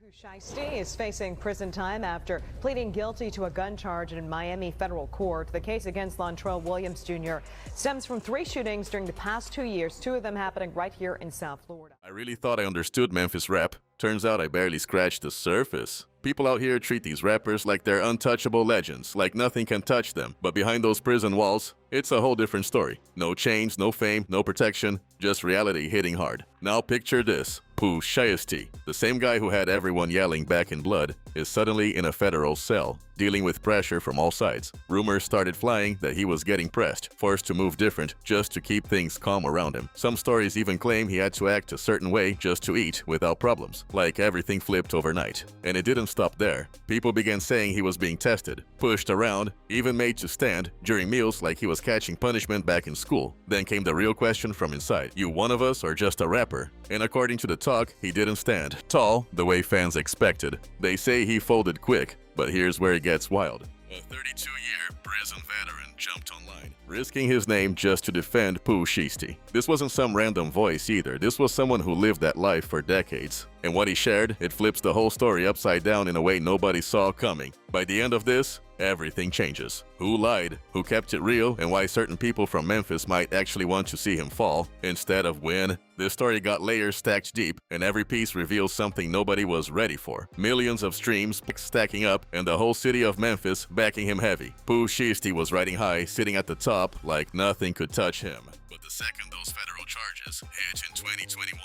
Pooh Shiesty is facing prison time after pleading guilty to a gun charge in Miami federal court. The case against Lontrell Williams Jr. stems from 3 shootings during the past 2 years, 2 of them happening right here in South Florida. I really thought I understood Memphis rap. Turns out I barely scratched the surface. People out here treat these rappers like they're untouchable legends, like nothing can touch them. But behind those prison walls, it's a whole different story. No chains, no fame, no protection, just reality hitting hard. Now picture this. Pooh Shiesty, the same guy who had everyone yelling back in blood, is suddenly in a federal cell, dealing with pressure from all sides. Rumors started flying that he was getting pressed, forced to move different just to keep things calm around him. Some stories even claim he had to act a certain way just to eat without problems, like everything flipped overnight. And it didn't stop there. People began saying he was being tested, pushed around, even made to stand during meals like he was catching punishment back in school. Then came the real question from inside: you one of us or just a rapper? And according to the talk, he didn't stand tall the way fans expected. They say he folded quick, but here's where it gets wild. A 32-year prison veteran jumped online, risking his name just to defend Pooh Shiesty. This wasn't some random voice either. This was someone who lived that life for decades. And what he shared, it flips the whole story upside down in a way nobody saw coming. By the end of this, everything changes. Who lied, who kept it real, and why certain people from Memphis might actually want to see him fall instead of win. This story got layers stacked deep, and every piece reveals something nobody was ready for. Millions of streams stacking up, and the whole city of Memphis backing him heavy. Pooh Shiesty was riding high, sitting at the top like nothing could touch him. But the second those federal charges hit in 2021,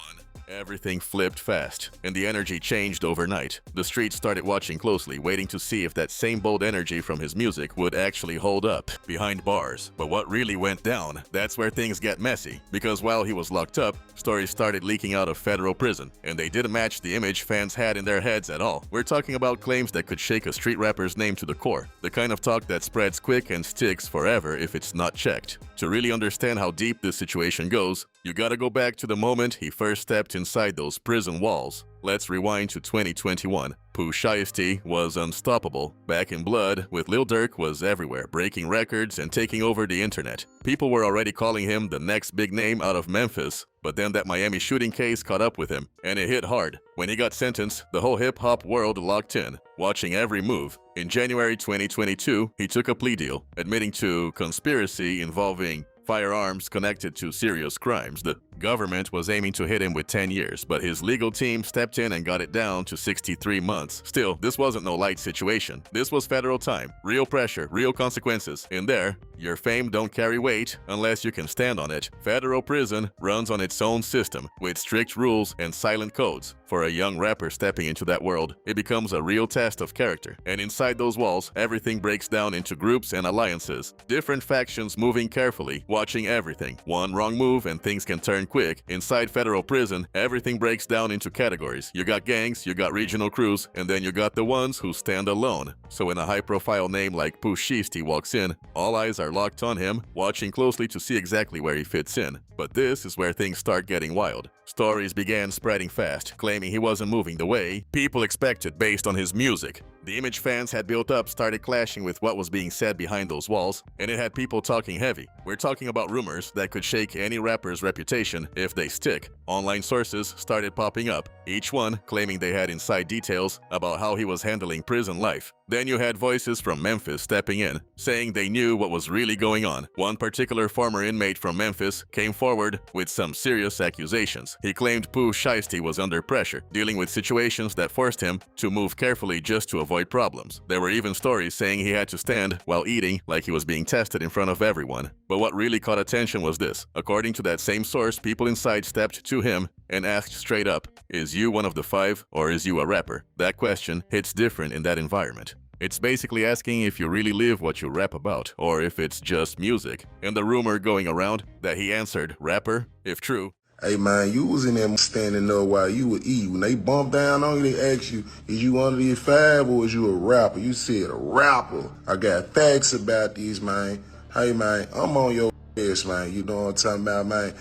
everything flipped fast, and the energy changed overnight. The streets started watching closely, waiting to see if that same bold energy from his music would actually hold up behind bars. But what really went down, that's where things get messy. Because while he was locked up, stories started leaking out of federal prison, and they didn't match the image fans had in their heads at all. We're talking about claims that could shake a street rapper's name to the core. The kind of talk that spreads quick and sticks forever if it's not checked. To really understand how deep this situation goes, you gotta go back to the moment he first stepped inside those prison walls. Let's rewind to 2021. Pooh Shiesty was unstoppable. Back in blood, with Lil Durk was everywhere, breaking records and taking over the internet. People were already calling him the next big name out of Memphis. But then that Miami shooting case caught up with him, and it hit hard. When he got sentenced, the whole hip-hop world locked in, watching every move. In January 2022, he took a plea deal, admitting to conspiracy involving firearms connected to serious crimes. The government was aiming to hit him with 10 years, but his legal team stepped in and got it down to 63 months. Still, this wasn't no light situation. This was federal time, real pressure, real consequences. In there, your fame don't carry weight unless you can stand on it. Federal prison runs on its own system, with strict rules and silent codes. For a young rapper stepping into that world, it becomes a real test of character. And inside those walls, everything breaks down into groups and alliances. Different factions moving carefully, watching everything. One wrong move and things can turn quick. Inside federal prison, everything breaks down into categories. You got gangs, you got regional crews, and then you got the ones who stand alone. So when a high-profile name like Pooh Shiesty walks in, all eyes are locked on him, watching closely to see exactly where he fits in. But this is where things start getting wild. Stories began spreading fast, claiming he wasn't moving the way people expected based on his music. The image fans had built up started clashing with what was being said behind those walls, and it had people talking heavy. We're talking about rumors that could shake any rapper's reputation if they stick. Online sources started popping up, each one claiming they had inside details about how he was handling prison life. Then you had voices from Memphis stepping in, saying they knew what was really going on. One particular former inmate from Memphis came forward with some serious accusations. He claimed Pooh Shiesty was under pressure, dealing with situations that forced him to move carefully just to avoid problems. There were even stories saying he had to stand while eating like he was being tested in front of everyone. But what really caught attention was this. According to that same source, people inside stepped to him and asked straight up, "Is you one of the 5 or is you a rapper?" That question hits different in that environment. It's basically asking if you really live what you rap about, or if it's just music. And the rumor going around that he answered rapper, if true. Hey man, you was in there standing up while you were eating. When they bumped down on you, they asked you, is you under the 5 or is you a rapper? You said a rapper. I got facts about these, man. Hey man, I'm on your ass, man. You know what I'm talking about, man.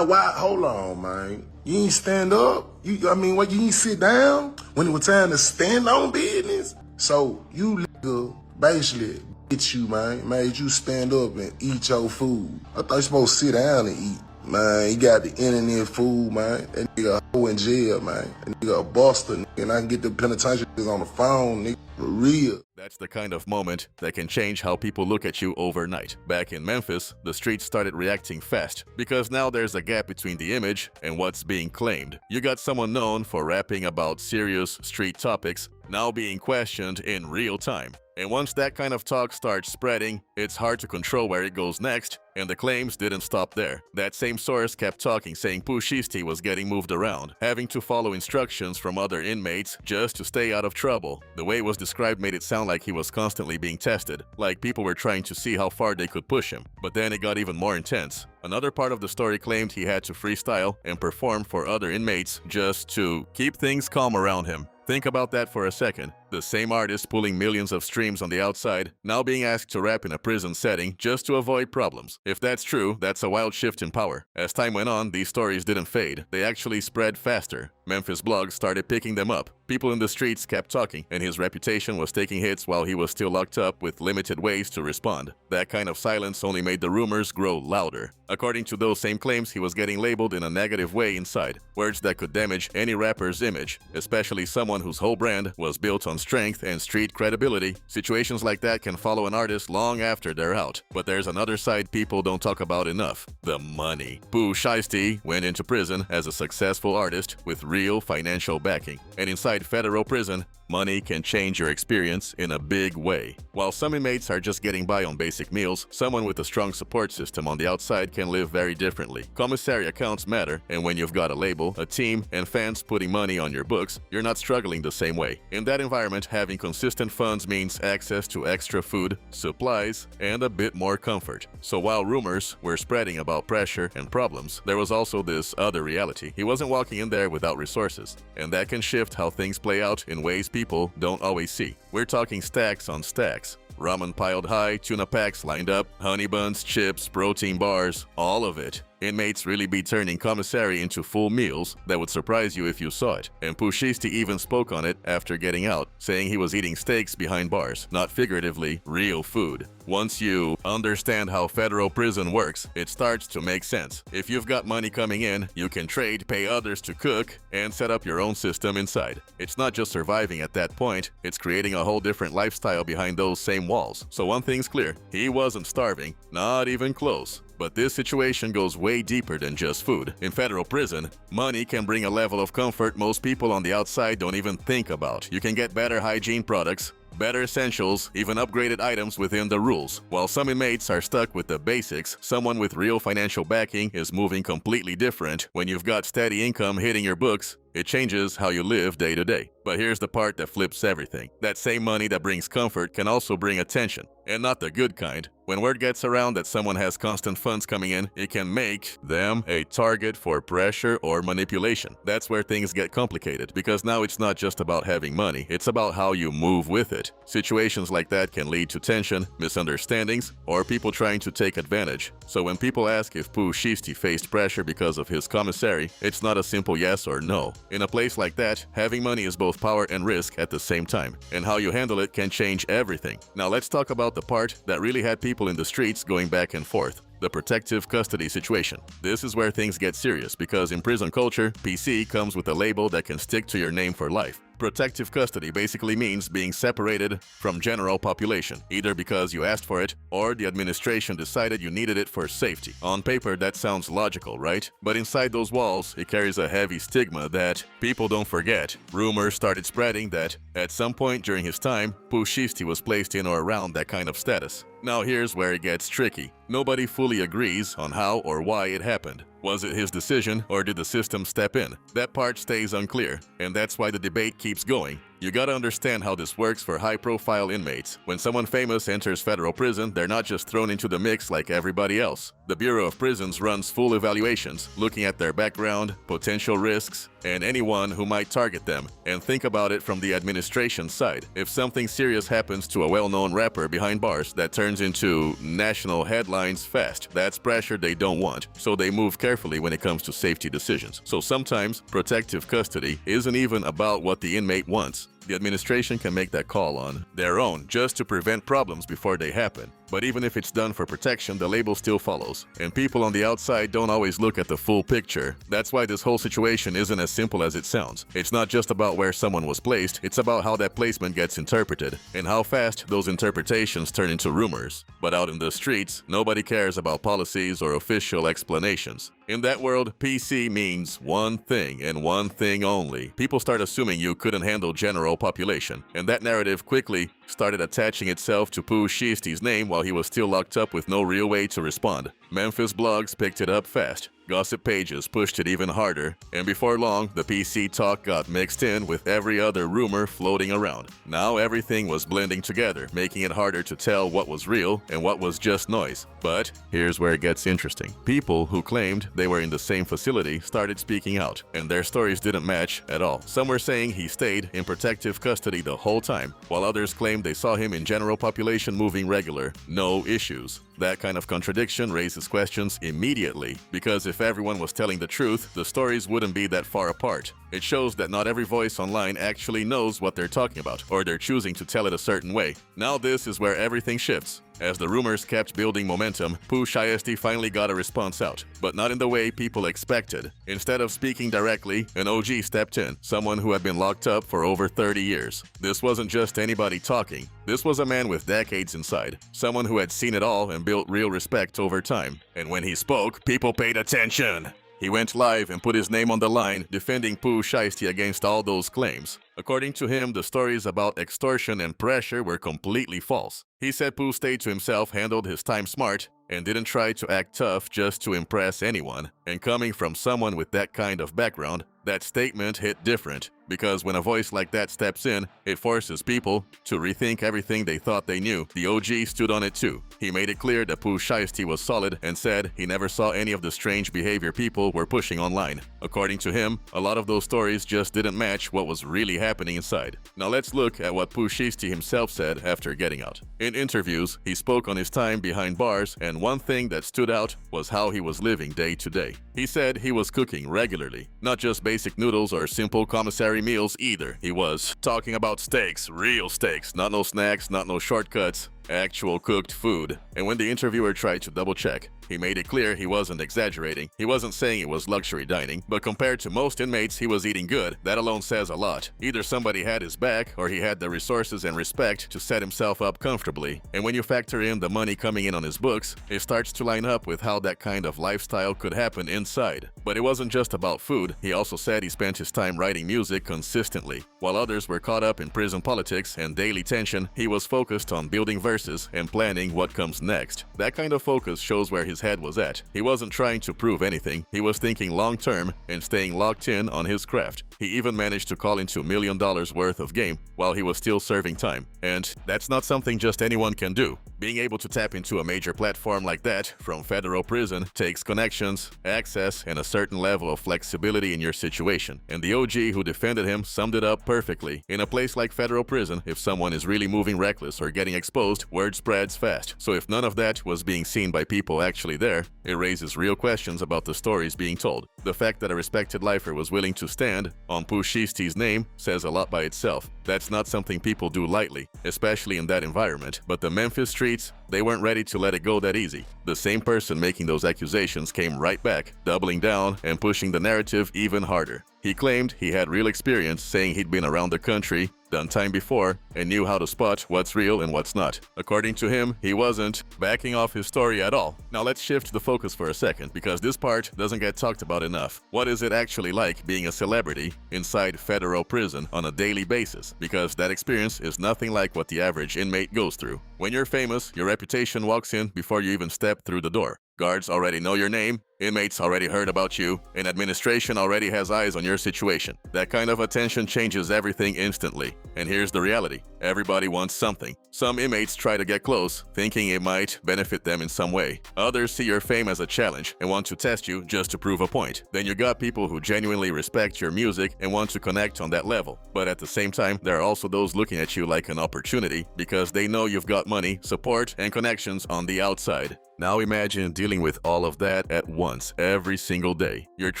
Why, hold on, man. You ain't stand up? You ain't sit down when it was time to stand on business? So you nigga basically get you, man, made you stand up and eat your food. I thought you supposed to sit down and eat. Man, he got the internet fool, man. That nigga a hoe in jail, man. That nigga a buster, nigga. And I can get the penitentiary on the phone, nigga. For real. That's the kind of moment that can change how people look at you overnight. Back in Memphis, the streets started reacting fast because now there's a gap between the image and what's being claimed. You got someone known for rapping about serious street topics now being questioned in real time. And once that kind of talk starts spreading, it's hard to control where it goes next, and the claims didn't stop there. That same source kept talking, saying Pooh Shiesty was getting moved around, having to follow instructions from other inmates just to stay out of trouble. The way it was described made it sound like he was constantly being tested, like people were trying to see how far they could push him. But then it got even more intense. Another part of the story claimed he had to freestyle and perform for other inmates just to keep things calm around him. Think about that for a second. The same artist pulling millions of streams on the outside, now being asked to rap in a prison setting just to avoid problems. If that's true, that's a wild shift in power. As time went on, these stories didn't fade. They actually spread faster. Memphis blogs started picking them up. People in the streets kept talking, and his reputation was taking hits while he was still locked up with limited ways to respond. That kind of silence only made the rumors grow louder. According to those same claims, he was getting labeled in a negative way inside. Words that could damage any rapper's image, especially someone whose whole brand was built on strength and street credibility. Situations like that can follow an artist long after they're out. But there's another side people don't talk about enough: the money. Pooh Shiesty went into prison as a successful artist with real financial backing. And inside federal prison, money can change your experience in a big way. While some inmates are just getting by on basic meals, someone with a strong support system on the outside can live very differently. Commissary accounts matter, and when you've got a label, a team, and fans putting money on your books, you're not struggling the same way. In that environment, having consistent funds means access to extra food, supplies, and a bit more comfort. So while rumors were spreading about pressure and problems, there was also this other reality. He wasn't walking in there without resources, and that can shift how things play out in ways people don't always see. We're talking stacks on stacks. Ramen piled high, tuna packs lined up, honey buns, chips, protein bars, all of it. Inmates really be turning commissary into full meals that would surprise you if you saw it. And Pooh Shiesty even spoke on it after getting out, saying he was eating steaks behind bars, not figuratively, real food. Once you understand how federal prison works, it starts to make sense. If you've got money coming in, you can trade, pay others to cook, and set up your own system inside. It's not just surviving at that point, it's creating a whole different lifestyle behind those same walls. So one thing's clear, he wasn't starving, not even close. But this situation goes way deeper than just food. In federal prison, money can bring a level of comfort most people on the outside don't even think about. You can get better hygiene products, better essentials, even upgraded items within the rules. While some inmates are stuck with the basics, someone with real financial backing is moving completely different. When you've got steady income hitting your books, it changes how you live day to day. But here's the part that flips everything. That same money that brings comfort can also bring attention, and not the good kind. When word gets around that someone has constant funds coming in, it can make them a target for pressure or manipulation. That's where things get complicated, because now it's not just about having money, it's about how you move with it. Situations like that can lead to tension, misunderstandings, or people trying to take advantage. So when people ask if Pooh Shiesty faced pressure because of his commissary, it's not a simple yes or no. In a place like that, having money is both power and risk at the same time, and how you handle it can change everything. Now let's talk about the part that really had people in the streets going back and forth: the protective custody situation. This is where things get serious, because in prison culture, PC comes with a label that can stick to your name for life. Protective custody basically means being separated from general population, either because you asked for it or the administration decided you needed it for safety. On paper, that sounds logical, right? But inside those walls, it carries a heavy stigma that people don't forget. Rumors started spreading that at some point during his time, Pooh Shiesty was placed in or around that kind of status. Now here's where it gets tricky. Nobody fully agrees on how or why it happened. Was it his decision, or did the system step in? That part stays unclear, and that's why the debate keeps going. You gotta understand how this works for high-profile inmates. When someone famous enters federal prison, they're not just thrown into the mix like everybody else. The Bureau of Prisons runs full evaluations, looking at their background, potential risks, and anyone who might target them. And think about it from the administration side. If something serious happens to a well-known rapper behind bars, that turns into national headlines fast. That's pressure they don't want, so they move carefully when it comes to safety decisions. So sometimes, protective custody isn't even about what the inmate wants. The administration can make that call on their own just to prevent problems before they happen. But even if it's done for protection, the label still follows. And people on the outside don't always look at the full picture. That's why this whole situation isn't as simple as it sounds. It's not just about where someone was placed, it's about how that placement gets interpreted, and how fast those interpretations turn into rumors. But out in the streets, nobody cares about policies or official explanations. In that world, PC means one thing and one thing only. People start assuming you couldn't handle general population, and that narrative quickly started attaching itself to Pooh Shiesty's name while he was still locked up with no real way to respond. Memphis blogs picked it up fast. Gossip pages pushed it even harder, and before long, the PC talk got mixed in with every other rumor floating around. Now everything was blending together, making it harder to tell what was real and what was just noise. But here's where it gets interesting. People who claimed they were in the same facility started speaking out, and their stories didn't match at all. Some were saying he stayed in protective custody the whole time, while others claimed they saw him in general population moving regular, no issues. That kind of contradiction raises questions immediately, because if everyone was telling the truth, the stories wouldn't be that far apart. It shows that not every voice online actually knows what they're talking about, or they're choosing to tell it a certain way. Now this is where everything shifts. As the rumors kept building momentum, Pooh Shiesty finally got a response out, but not in the way people expected. Instead of speaking directly, an OG stepped in, someone who had been locked up for over 30 years. This wasn't just anybody talking. This was a man with decades inside, someone who had seen it all and built real respect over time. And when he spoke, people paid attention. He went live and put his name on the line, defending Pooh Shiesty against all those claims. According to him, the stories about extortion and pressure were completely false. He said Pooh stayed to himself, handled his time smart, and didn't try to act tough just to impress anyone. And coming from someone with that kind of background, that statement hit different, because when a voice like that steps in, it forces people to rethink everything they thought they knew. The OG stood on it too. He made it clear that Pooh Shiesty was solid and said he never saw any of the strange behavior people were pushing online. According to him, a lot of those stories just didn't match what was really happening inside. Now let's look at what Pooh Shiesty himself said after getting out. In interviews, he spoke on his time behind bars, and one thing that stood out was how he was living day to day. He said he was cooking regularly, not just basic noodles or simple commissary meals either. He was talking about steaks, real steaks, not no snacks, not no shortcuts, actual cooked food. And when the interviewer tried to double check, he made it clear he wasn't exaggerating. He wasn't saying it was luxury dining, but compared to most inmates, he was eating good. That alone says a lot. Either somebody had his back, or he had the resources and respect to set himself up comfortably. And when you factor in the money coming in on his books, it starts to line up with how that kind of lifestyle could happen inside. But it wasn't just about food. He also said he spent his time writing music consistently. While others were caught up in prison politics and daily tension, he was focused on building verses and planning what comes next. That kind of focus shows where his head was at. He wasn't trying to prove anything. He was thinking long-term and staying locked in on his craft. He even managed to call into $1 million worth of game while he was still serving time. And that's not something just anyone can do. Being able to tap into a major platform like that from federal prison takes connections, access, and a certain level of flexibility in your situation. And the OG who defended him summed it up perfectly. In a place like federal prison, if someone is really moving reckless or getting exposed, word spreads fast. So if none of that was being seen by people actually there, it raises real questions about the stories being told. The fact that a respected lifer was willing to stand on Pooh Shiesty's name says a lot by itself. That's not something people do lightly, especially in that environment. But the Memphis streets, they weren't ready to let it go that easy. The same person making those accusations came right back, doubling down and pushing the narrative even harder. He claimed he had real experience, saying he'd been around the country, done time before, and knew how to spot what's real and what's not. According to him, he wasn't backing off his story at all. Now let's shift the focus for a second, because this part doesn't get talked about enough. What is it actually like being a celebrity inside federal prison on a daily basis? Because that experience is nothing like what the average inmate goes through. When you're famous, your reputation walks in before you even step through the door. Guards already know your name, inmates already heard about you, and administration already has eyes on your situation. That kind of attention changes everything instantly. And here's the reality. Everybody wants something. Some inmates try to get close, thinking it might benefit them in some way. Others see your fame as a challenge and want to test you just to prove a point. Then you got people who genuinely respect your music and want to connect on that level. But at the same time, there are also those looking at you like an opportunity because they know you've got money, support, and connections on the outside. Now imagine dealing with all of that at once. once every single day. You're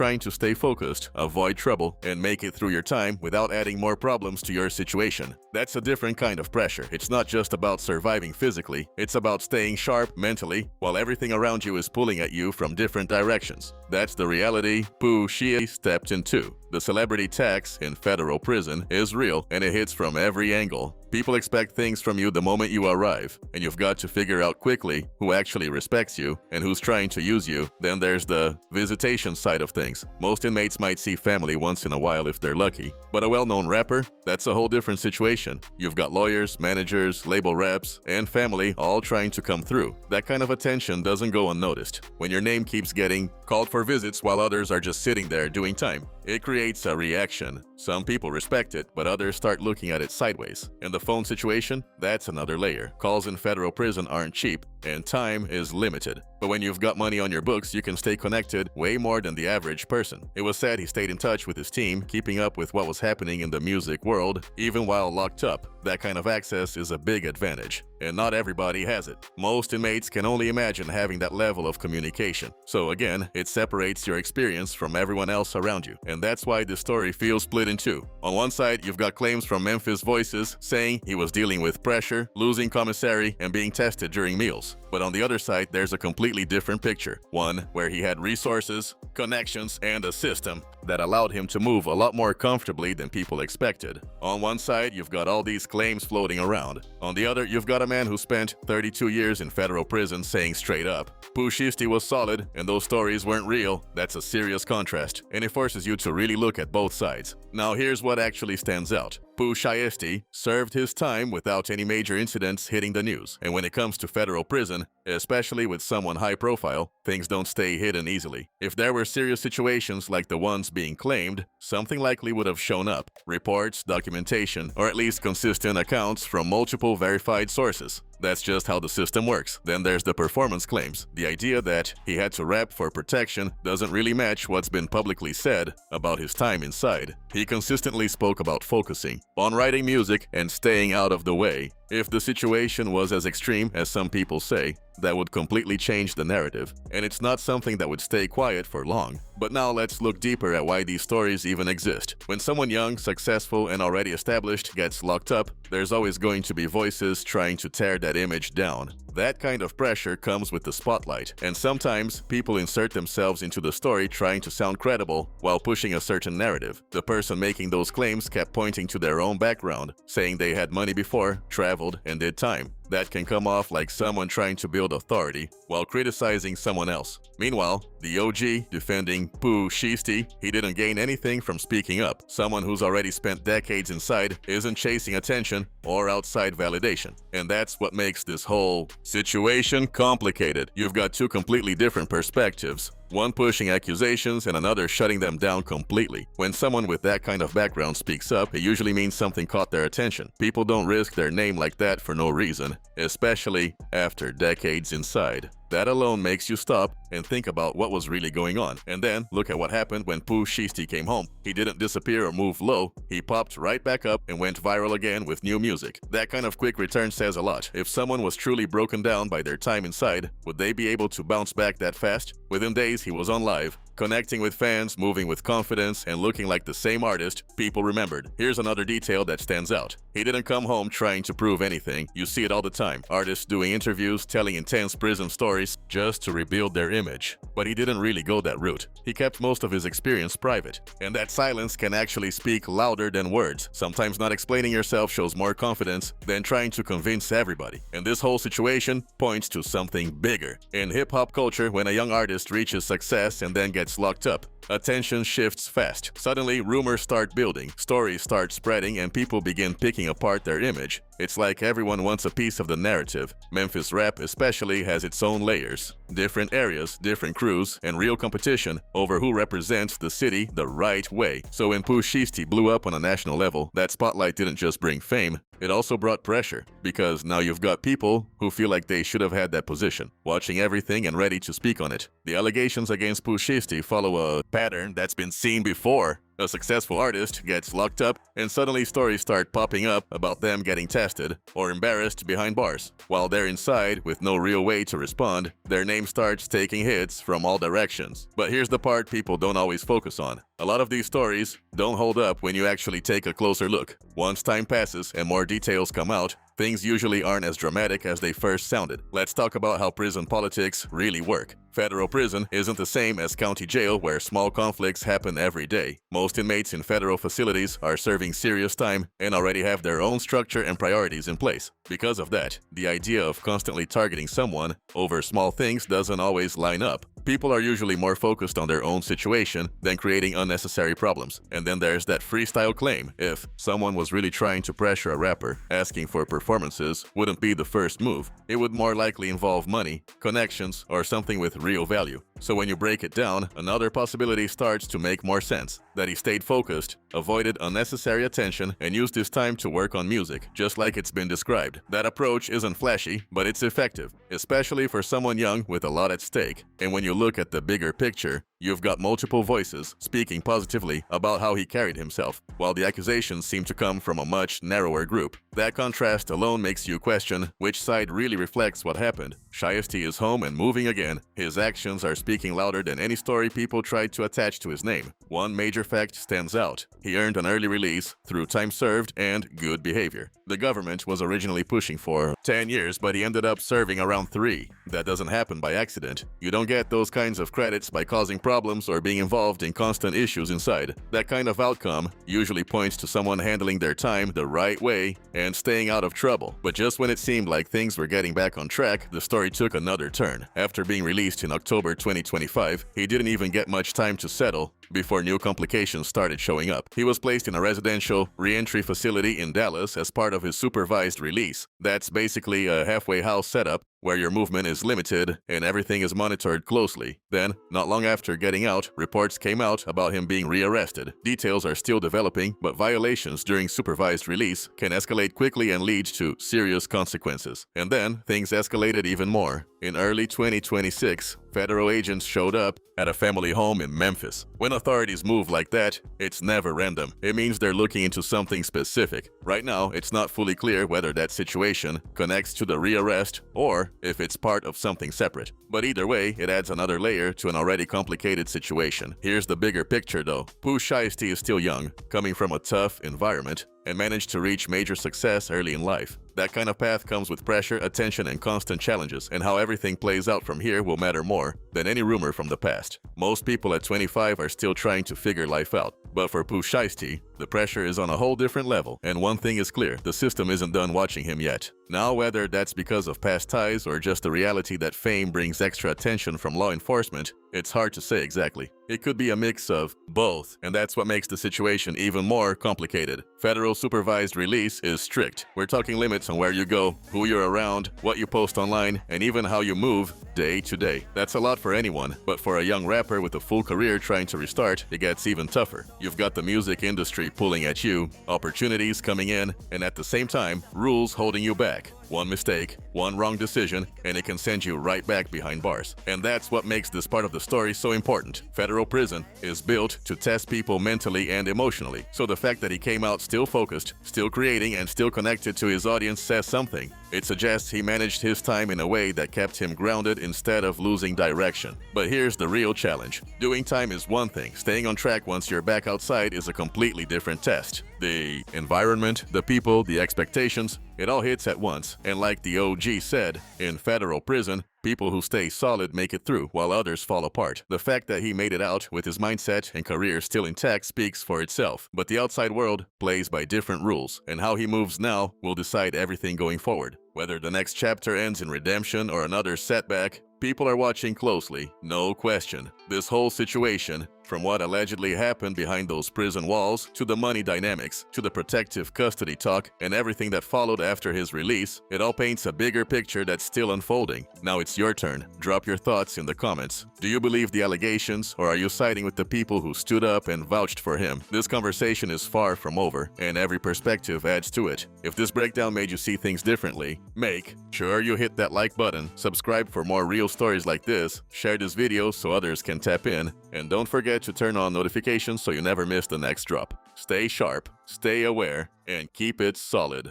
trying to stay focused, avoid trouble, and make it through your time without adding more problems to your situation. That's a different kind of pressure. It's not just about surviving physically, it's about staying sharp mentally while everything around you is pulling at you from different directions. That's the reality Pooh Shiesty stepped into. The celebrity tax in federal prison is real, and it hits from every angle. People expect things from you the moment you arrive, and you've got to figure out quickly who actually respects you and who's trying to use you. Then there's the visitation side of things. Most inmates might see family once in a while if they're lucky, but a well-known rapper? That's a whole different situation. You've got lawyers, managers, label reps, and family all trying to come through. That kind of attention doesn't go unnoticed. When your name keeps getting called for visits while others are just sitting there doing time, it creates a reaction. Some people respect it, but others start looking at it sideways. And the phone situation? That's another layer. Calls in federal prison aren't cheap, and time is limited. But when you've got money on your books, you can stay connected way more than the average person. It was said he stayed in touch with his team, keeping up with what was happening in the music world, even while locked up. That kind of access is a big advantage, and not everybody has it. Most inmates can only imagine having that level of communication. So again, it separates your experience from everyone else around you, and that's why this story feels split in two. On one side, you've got claims from Memphis Voices saying he was dealing with pressure, losing commissary, and being tested during meals. But on the other side, there's a completely different picture. One where he had resources, connections, and a system that allowed him to move a lot more comfortably than people expected. On one side, you've got all these claims floating around. On the other, you've got a man who spent 32 years in federal prison saying straight up, Pooh Shiesty was solid and those stories weren't real. That's a serious contrast, and it forces you to really look at both sides. Now here's what actually stands out. Pooh Shiesty served his time without any major incidents hitting the news. And when it comes to federal prison, especially with someone high profile, things don't stay hidden easily. If there were serious situations like the ones being claimed, something likely would have shown up. Reports, documentation, or at least consistent accounts from multiple verified sources. That's just how the system works. Then there's the performance claims. The idea that he had to rap for protection doesn't really match what's been publicly said about his time inside. He consistently spoke about focusing on writing music and staying out of the way. If the situation was as extreme as some people say, that would completely change the narrative, and it's not something that would stay quiet for long. But now let's look deeper at why these stories even exist. When someone young, successful, and already established gets locked up, there's always going to be voices trying to tear that image down. That kind of pressure comes with the spotlight, and sometimes people insert themselves into the story trying to sound credible while pushing a certain narrative. The person making those claims kept pointing to their own background, saying they had money before, traveled, and did time. That can come off like someone trying to build authority while criticizing someone else. Meanwhile, the OG defending Pooh Shiesty, he didn't gain anything from speaking up. Someone who's already spent decades inside isn't chasing attention or outside validation. And that's what makes this whole situation complicated. You've got two completely different perspectives. One pushing accusations and another shutting them down completely. When someone with that kind of background speaks up, it usually means something caught their attention. People don't risk their name like that for no reason, especially after decades inside. That alone makes you stop and think about what was really going on. And then, look at what happened when Pooh Shiesty came home. He didn't disappear or move low, he popped right back up and went viral again with new music. That kind of quick return says a lot. If someone was truly broken down by their time inside, would they be able to bounce back that fast? Within days, he was on live, connecting with fans, moving with confidence, and looking like the same artist people remembered. Here's another detail that stands out. He didn't come home trying to prove anything. You see it all the time. Artists doing interviews, telling intense prison stories just to rebuild their image. But he didn't really go that route. He kept most of his experience private. And that silence can actually speak louder than words. Sometimes not explaining yourself shows more confidence than trying to convince everybody. And this whole situation points to something bigger. In hip-hop culture, when a young artist reaches success and then gets locked up, attention shifts fast. Suddenly, rumors start building, stories start spreading, and people begin picking apart their image. It's like everyone wants a piece of the narrative. Memphis rap especially has its own layers. Different areas, different crews, and real competition over who represents the city the right way. So when Pooh Shiesty blew up on a national level, that spotlight didn't just bring fame, it also brought pressure. Because now you've got people who feel like they should have had that position, watching everything and ready to speak on it. The allegations against Pooh Shiesty follow a pattern that's been seen before. A successful artist gets locked up, and suddenly stories start popping up about them getting tested or embarrassed behind bars. While they're inside with no real way to respond, their name starts taking hits from all directions. But here's the part people don't always focus on. A lot of these stories don't hold up when you actually take a closer look. Once time passes and more details come out, things usually aren't as dramatic as they first sounded. Let's talk about how prison politics really work. Federal prison isn't the same as county jail, where small conflicts happen every day. Most inmates in federal facilities are serving serious time and already have their own structure and priorities in place. Because of that, the idea of constantly targeting someone over small things doesn't always line up. People are usually more focused on their own situation than creating unnecessary problems. And then there's that freestyle claim. If someone was really trying to pressure a rapper, asking for performances wouldn't be the first move. It would more likely involve money, connections, or something with real value. So when you break it down, another possibility starts to make more sense. That he stayed focused, avoided unnecessary attention, and used his time to work on music, just like it's been described. That approach isn't flashy, but it's effective, especially for someone young with a lot at stake. And when you look at the bigger picture, you've got multiple voices speaking positively about how he carried himself, while the accusations seem to come from a much narrower group. That contrast alone makes you question which side really reflects what happened. Shiesty is home and moving again. His actions are speaking louder than any story people tried to attach to his name. One major fact stands out. He earned an early release through time served and good behavior. The government was originally pushing for 10 years, but he ended up serving around 3. That doesn't happen by accident. You don't get those kinds of credits by causing problems or being involved in constant issues inside. That kind of outcome usually points to someone handling their time the right way and staying out of trouble. But just when it seemed like things were getting back on track, the story took another turn. After being released in October 2025, he didn't even get much time to settle before new complications started showing up. He was placed in a residential re-entry facility in Dallas as part of his supervised release. That's basically a halfway house setup where your movement is limited and everything is monitored closely. Then, not long after getting out, reports came out about him being rearrested. Details are still developing, but violations during supervised release can escalate quickly and lead to serious consequences. And then, things escalated even more. In early 2026, federal agents showed up at a family home in Memphis. When authorities move like that, it's never random. It means they're looking into something specific. Right now, it's not fully clear whether that situation connects to the rearrest or if it's part of something separate. But either way, it adds another layer to an already complicated situation. Here's the bigger picture though. Pooh Shiesty is still young, coming from a tough environment, and managed to reach major success early in life. That kind of path comes with pressure, attention, and constant challenges, and how everything plays out from here will matter more than any rumor from the past. Most people at 25 are still trying to figure life out. But for Pooh Shiesty, the pressure is on a whole different level, and one thing is clear, the system isn't done watching him yet. Now, whether that's because of past ties or just the reality that fame brings extra attention from law enforcement, it's hard to say exactly. It could be a mix of both, and that's what makes the situation even more complicated. Federal supervised release is strict. We're talking limits on where you go, who you're around, what you post online, and even how you move day to day. That's a lot for anyone, but for a young rapper with a full career trying to restart, it gets even tougher. You've got the music industry pulling at you, opportunities coming in, and at the same time, rules holding you back. One mistake, one wrong decision, and it can send you right back behind bars. And that's what makes this part of the story so important. Federal prison is built to test people mentally and emotionally. So the fact that he came out still focused, still creating, and still connected to his audience says something. It suggests he managed his time in a way that kept him grounded instead of losing direction. But here's the real challenge. Doing time is one thing. Staying on track once you're back outside is a completely different test. The environment, the people, the expectations, it all hits at once. And like the OG said, in federal prison, people who stay solid make it through, while others fall apart. The fact that he made it out with his mindset and career still intact speaks for itself. But the outside world plays by different rules, and how he moves now will decide everything going forward. Whether the next chapter ends in redemption or another setback, people are watching closely, no question. This whole situation, from what allegedly happened behind those prison walls, to the money dynamics, to the protective custody talk, and everything that followed after his release, it all paints a bigger picture that's still unfolding. Now it's your turn. Drop your thoughts in the comments. Do you believe the allegations, or are you siding with the people who stood up and vouched for him? This conversation is far from over, and every perspective adds to it. If this breakdown made you see things differently, make sure you hit that like button, subscribe for more real stories like this, share this video so others can tap in, and don't forget forget to turn on notifications so you never miss the next drop. Stay sharp, stay aware, and keep it solid.